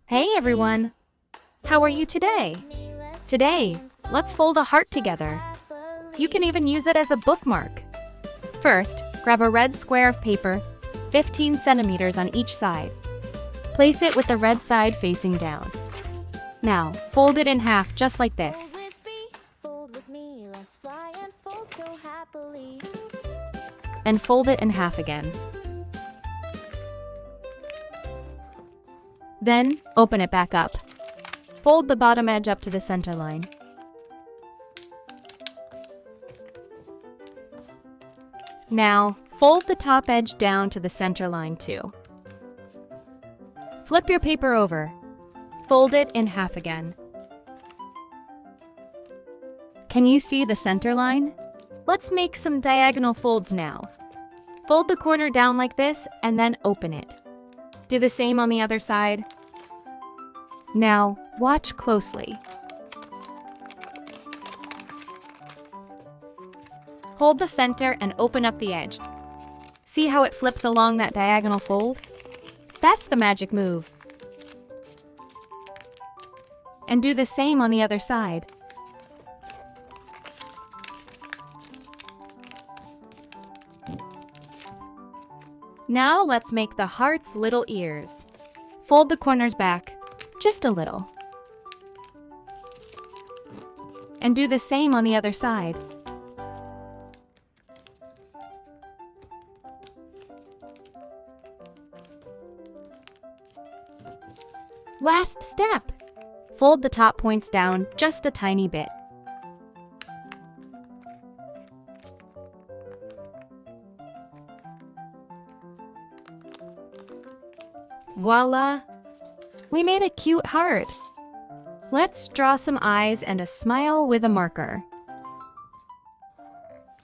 Hey everyone! How are you today? Today, let's fold a heart together. You can even use it as a bookmark. First, grab a red square of paper, 15 centimeters on each side. Place it with the red side facing down. Now, fold it in half just like this. And fold it in half again. Then, open it back up. Fold the bottom edge up to the center line. Now, fold the top edge down to the center line too. Flip your paper over. Fold it in half again. Can you see the center line? Let's make some diagonal folds now. Fold the corner down like this and then open it. Do the same on the other side. Now, watch closely. Hold the center and open up the edge. See how it flips along that diagonal fold? That's the magic move. And do the same on the other side. Now let's make the heart's little ears. Fold the corners back, just a little. And do the same on the other side. Last step! Fold the top points down just a tiny bit. Voila! We made a cute heart. Let's draw some eyes and a smile with a marker.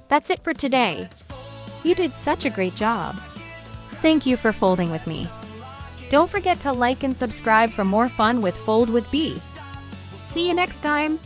That's it for today. You did such a great job. Thank you for folding with me. Don't forget to like and subscribe for more fun with Fold with Bee. See you next time!